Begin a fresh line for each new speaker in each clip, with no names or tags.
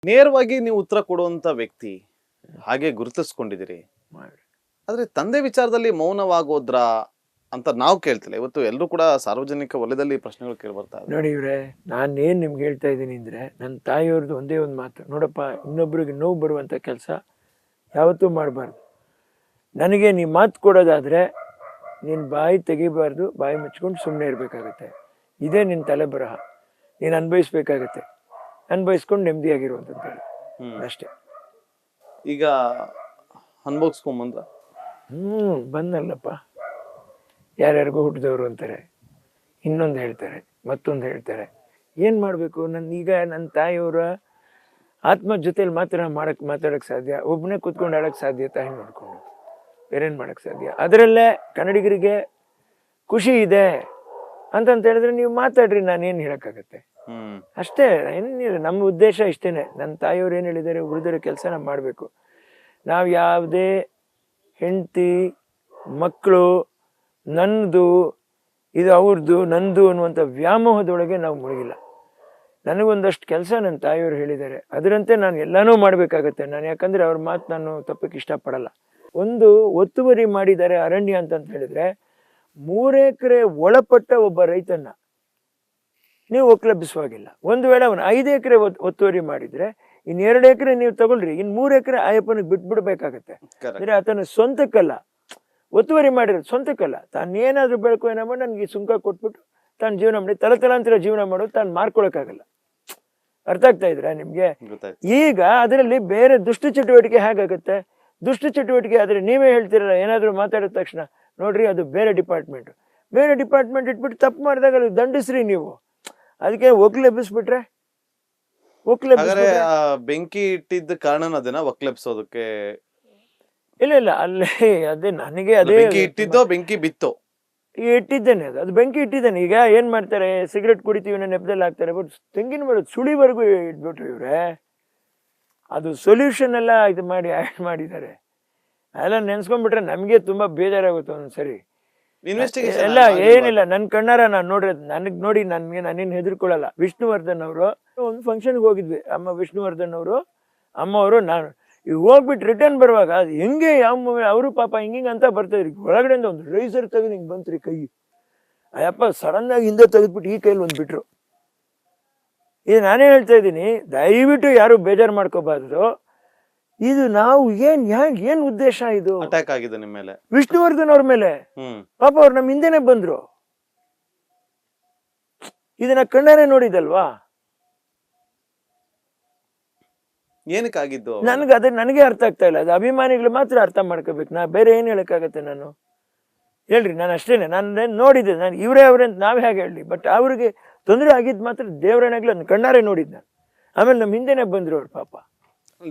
ನೇರವಾಗಿ ನೀವು ಉತ್ತರ ಕೊಡುವಂತ ವ್ಯಕ್ತಿ ಹಾಗೆ ಗುರುತಿಸ್ಕೊಂಡಿದ್ದೀರಿ.
ಮಾಡಿ.
ಆದ್ರೆ ತಂದೆ ವಿಚಾರದಲ್ಲಿ ಮೌನವಾಗೋದ್ರಾ ಅಂತ ನಾವು ಕೇಳ್ತಿಲ್ಲ. ಇವತ್ತು ಎಲ್ಲರೂ ಕೂಡ ಸಾರ್ವಜನಿಕ ವಲಯದಲ್ಲಿ ಪ್ರಶ್ನೆಗಳು ಕೇಳಿ ಬರ್ತಾ ಇದೆ.
ನೋಡಿ ಇವ್ರೆ, ನಾನೇನು ನಿಮ್ಗೆ ಹೇಳ್ತಾ ಇದ್ದೀನಿ ಅಂದರೆ, ನನ್ನ ತಾಯಿಯವ್ರದ್ದು ಒಂದೇ ಒಂದು ಮಾತು, ನೋಡಪ್ಪ, ಇನ್ನೊಬ್ರಿಗೆ ನೋವು ಬರುವಂಥ ಕೆಲಸ ಯಾವತ್ತೂ ಮಾಡಬಾರ್ದು. ನನಗೆ ನೀ ಮಾತು ಕೊಡೋದಾದರೆ ನೀನು ಬಾಯಿ ತೆಗಿಬಾರ್ದು, ಬಾಯಿ ಮುಚ್ಕೊಂಡು ಸುಮ್ಮನೆ ಇರಬೇಕಾಗತ್ತೆ. ಇದೇ ನಿನ್ನ ತಲೆ ಬರಹ. ನೀನು ಅನುಭವಿಸ್ಬೇಕಾಗತ್ತೆ, ಅನುಭವಿಸ್ಕೊಂಡು ನೆಮ್ಮದಿಯಾಗಿರುವಂಥದ್ದು ಅಷ್ಟೇ.
ಈಗ ಅನ್ಭೋಗಿಸ್ಕೊಂಬಂದ್ರ
ಬಂದಲ್ಲಪ್ಪ, ಯಾರ್ಯಾರಿಗೂ ಹುಟ್ಟಿದವರು ಅಂತಾರೆ, ಇನ್ನೊಂದು ಹೇಳ್ತಾರೆ, ಮತ್ತೊಂದು ಹೇಳ್ತಾರೆ. ಏನು ಮಾಡಬೇಕು? ಈಗ ನನ್ನ ತಾಯಿಯವರ ಆತ್ಮ ಜೊತೆಲಿ ಮಾತ್ರ ಮಾತಾಡೋಕ್ಕೆ ಸಾಧ್ಯ. ಒಬ್ಬನೇ ಕೂತ್ಕೊಂಡು ಆಡೋಕ್ಕೆ ಸಾಧ್ಯ, ತಾಯಿ ನೋಡ್ಕೊಂಡು ಬೇರೇನು ಮಾಡೋಕ್ಕೆ ಸಾಧ್ಯ? ಅದರಲ್ಲೇ ಕನ್ನಡಿಗರಿಗೆ ಖುಷಿ ಇದೆ ಅಂತಂತ ಹೇಳಿದ್ರೆ ನೀವು ಮಾತಾಡ್ರಿ, ನಾನೇನು ಹೇಳೋಕ್ಕಾಗತ್ತೆ? ಅಷ್ಟೇ. ಏನಿಲ್ಲ, ನಮ್ಮ ಉದ್ದೇಶ ಇಷ್ಟೇ. ನನ್ನ ತಾಯಿಯವ್ರು ಏನು ಹೇಳಿದ್ದಾರೆ, ಉಳಿದಿರೋ ಕೆಲಸ ನಾವು ಮಾಡಬೇಕು. ನಾವು ಯಾವುದೇ ಹೆಂಡತಿ ಮಕ್ಕಳು ನನ್ನದು ಇದು ಅವ್ರದ್ದು ನಂದು ಅನ್ನುವಂಥ ವ್ಯಾಮೋಹದೊಳಗೆ ನಾವು ಮುಳುಗಿಲ್ಲ. ನನಗೊಂದಷ್ಟು ಕೆಲಸ ನನ್ನ ತಾಯಿಯವರು ಹೇಳಿದ್ದಾರೆ, ಅದರಂತೆ ನಾನು ಎಲ್ಲನೂ ಮಾಡಬೇಕಾಗತ್ತೆ. ನಾನು ಯಾಕಂದರೆ ಅವ್ರ ಮಾತು ನಾನು ತಪ್ಪಕ್ಕೆ ಇಷ್ಟಪಡಲ್ಲ. ಒಂದು ಒತ್ತುವರಿ ಮಾಡಿದ್ದಾರೆ ಅರಣ್ಯ ಅಂತಂತ ಹೇಳಿದ್ರೆ, 3 ಎಕರೆ ಒಳಪಟ್ಟ ಒಬ್ಬ ರೈತನ್ನ ನೀವು ಒಕ್ಕಲೆಬ್ಬಿಸುವಾಗಿಲ್ಲ. ಒಂದು ವೇಳೆ ಅವನು 5 ಎಕರೆ ಒತ್ತುವರಿ ಮಾಡಿದರೆ ಇನ್ನು 2 ಎಕರೆ ನೀವು ತಗೊಳ್ರಿ, ಇನ್ನು 3 ಎಕರೆ ಆಯಪ್ಪನಿಗೆ ಬಿಟ್ಬಿಡ್ಬೇಕಾಗತ್ತೆ. ಅಂದರೆ ಆತನ ಸ್ವಂತಕ್ಕಲ್ಲ, ಒತ್ತುವರಿ ಮಾಡಿರೋದು ಸ್ವಂತಕ್ಕಲ್ಲ. ತಾನು ಏನಾದರೂ ಬೆಳಕು ಏನೋ ಮಾಡಿ ನನಗೆ ಸುಂಕ ಕೊಟ್ಬಿಟ್ಟು ತಾನು ಜೀವನ ಮಾಡಿ ತಲತಲಾಂತರ ಜೀವನ ಮಾಡೋದು ತಾನು ಮಾರ್ಕೊಳಕ್ಕಾಗಲ್ಲ. ಅರ್ಥ ಆಗ್ತಾ ಇದ್ರಾ ನಿಮಗೆ? ಈಗ ಅದರಲ್ಲಿ ಬೇರೆ ದುಷ್ಟ ಚಟುವಟಿಕೆ ಹೇಗಾಗುತ್ತೆ? ದುಷ್ಟ ಚಟುವಟಿಕೆ ಆದರೆ ನೀವೇ ಹೇಳ್ತಿರಲ್ಲ, ಏನಾದರೂ ಮಾತಾಡಿದ ತಕ್ಷಣ ನೋಡ್ರಿ ಅದು ಬೇರೆ ಡಿಪಾರ್ಟ್ಮೆಂಟ್ ಇಟ್ಬಿಟ್ಟು ತಪ್ಪು ಮಾಡಿದಾಗ ಅಲ್ಲಿ ದಂಡಿಸ್ರಿ ನೀವು. ಅದಕ್ಕೆ ಒಕ್ಲೆಬ್ಬಿಸ್ಬಿಟ್ರೆ
ಬೆಂಕಿ ಇಟ್ಟಿದ್ದ ಕಾರಣ ಅದನ್ನ ಒಕ್ಲೆಬ್ಸೋದಕ್ಕೆ
ಇಲ್ಲ ಅಲ್ಲಿ ಅದೇ ನನಗೆ ಅದೇ
ಇಟ್ಟಿದ್ದೋ ಬೆಂಕಿ ಬಿತ್ತೋ
ಇಟ್ಟಿದ್ದೇನೆ. ಅದು ಬೆಂಕಿ ಇಟ್ಟಿದ್ದೇನೆ. ಈಗ ಏನ್ ಮಾಡ್ತಾರೆ, ಸಿಗರೆಟ್ ಕುಡಿತೀವಿ ಅನ್ನೋ ನೆಪದಲ್ಲಿ ಹಾಕ್ತಾರೆ, ಬಟ್ ತೆಂಗಿನ ಮರದ ಸುಳಿವರೆಗೂ ಇಟ್ಬಿಟ್ರು ಇವ್ರೆ. ಅದು ಸೊಲ್ಯೂಷನ್ ಎಲ್ಲ ಇದು ಮಾಡಿ ಆ್ಯಡ್ ಮಾಡಿದ್ದಾರೆ. ಅದೆಲ್ಲ ನೆನ್ಸ್ಕೊಂಡ್ಬಿಟ್ರೆ ನಮಗೆ ತುಂಬಾ ಬೇಜಾರಾಗುತ್ತೆ ಒಂದ್ಸರಿ. ಎಲ್ಲ ಏನಿಲ್ಲ, ನನ್ನ ಕಣ್ಣಾರ ನಾನು ನೋಡ್ರಿ, ನೋಡಿ ನಾನೇನು ಹೆದರ್ಕೊಳ್ಳಲ್ಲ. ವಿಷ್ಣುವರ್ಧನ್ ಅವರು ಒಂದು ಫಂಕ್ಷನ್ಗೆ ಹೋಗಿದ್ವಿ, ವಿಷ್ಣುವರ್ಧನ್ ಅವರು ಅಮ್ಮವರು ನಾನು. ಈಗ ಹೋಗ್ಬಿಟ್ಟು ರಿಟರ್ನ್ ಬರುವಾಗ ಅದು ಹೆಂಗೆ ಅವರು ಪಾಪ ಹಿಂಗೆ ಅಂತ ಬರ್ತಾಯಿದ್ರಿ, ಒಳಗಡೆಯಿಂದ ಒಂದು ರೈಸರ್ ತೆಗೆದು ಹಿಂಗೆ ಬಂತ್ರಿ ಕೈ. ಅಯ್ಯಪ್ಪ ಸಡನ್ನಾಗಿ ಹಿಂದೆ ತೆಗೆದ್ಬಿಟ್ಟು ಈ ಕೈಲಿ ಒಂದು ಬಿಟ್ರು. ಇದು ನಾನೇ ಹೇಳ್ತಾ ಇದ್ದೀನಿ, ದಯವಿಟ್ಟು ಯಾರು ಬೇಜಾರು ಮಾಡ್ಕೋಬಾರ್ದು. ಇದು ನಾವು ಏನ್ ಉದ್ದೇಶ? ಇದು
ಅಟ್ಯಾಕ್ ಆಗಿದೆ ನಿಮ್ಮ ಮೇಲೆ,
ವಿಷ್ಣುವರ್ಧನ್ ಅವ್ರ ಮೇಲೆ. ಪಾಪ ಅವ್ರು ನಮ್ಮ ಹಿಂದೆನೆ ಬಂದ್ರು. ಇದನ್ನ ಕಣ್ಣಾರೆ ನೋಡಿದಲ್ವಾ?
ಏನಕ್ಕಾಗಿದ್ದು
ನನಗೆ ಅರ್ಥ ಆಗ್ತಾ ಇಲ್ಲ. ಅದು ಅಭಿಮಾನಿಗಳು ಮಾತ್ರ ಅರ್ಥ ಮಾಡ್ಕೋಬೇಕು. ನಾ ಬೇರೆ ಏನ್ ಹೇಳಕ್ಕಾಗತ್ತೆ? ನಾನು ಹೇಳ್ರಿ, ನಾನು ಅಷ್ಟೇನೆ, ನಾನು ನೋಡಿದ್ದೆ. ನಾನು ಇವರೇ ಅಂತ ನಾವೇ ಹೇಗೆ ಹೇಳಿ, ಬಟ್ ಅವ್ರಿಗೆ ತೊಂದರೆ ಆಗಿದ್ ಮಾತ್ರ ದೇವರನಾಗ್ಲಿ ನನ್ನ ಕಣ್ಣಾರೆ ನೋಡಿದ್ ನಾನು. ಆಮೇಲೆ ನಮ್ಮ ಹಿಂದೆನೆ ಬಂದ್ರು ಅವ್ರು ಪಾಪ.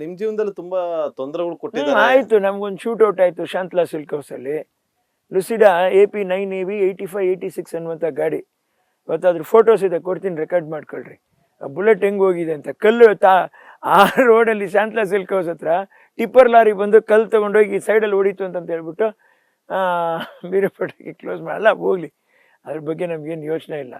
ನಿಮ್ ಜೀವನದಲ್ಲಿ ತುಂಬಾ ತೊಂದರೆಗಳು ಕೊಟ್ಟಿದ್ದಾರೆ.
ಆಯ್ತು, ನಮ್ಗೊಂದು ಶೂಟ್ ಔಟ್ ಆಯ್ತು ಶಾಂತಲಾ ಸಿಲ್ಕ್ ಹೌಸ್ ಅಲ್ಲಿ. ಲುಸಿಡಾ AP9AV 8586 ಅನ್ನುವಂಥ ಗಾಡಿ. ಇವತ್ತು ಅದ್ರ ಫೋಟೋಸ್ ಇದೆ, ಕೊಡ್ತೀನಿ, ರೆಕಾರ್ಡ್ ಮಾಡ್ಕೊಳ್ರಿ. ಆ ಬುಲೆಟ್ ಹೆಂಗ್ ಹೋಗಿದೆ ಅಂತ. ಕಲ್ಲು ಆ ರೋಡಲ್ಲಿ ಶಾಂತಲಾ ಸಿಲ್ಕ್ ಹೌಸ್ ಹತ್ರ ಟಿಪ್ಪರ್ ಲಾರಿ ಬಂದು ಕಲ್ಲು ತಗೊಂಡೋಗಿ ಸೈಡಲ್ಲಿ ಹೊಡಿತು ಅಂತ ಹೇಳ್ಬಿಟ್ಟು ಬೀರಪಟ್ಟಿಗೆ ಕ್ಲೋಸ್ ಮಾಡಲ್ಲ. ಹೋಗ್ಲಿ, ಅದ್ರ ಬಗ್ಗೆ ನಮ್ಗೇನು ಯೋಚನೆ ಇಲ್ಲ.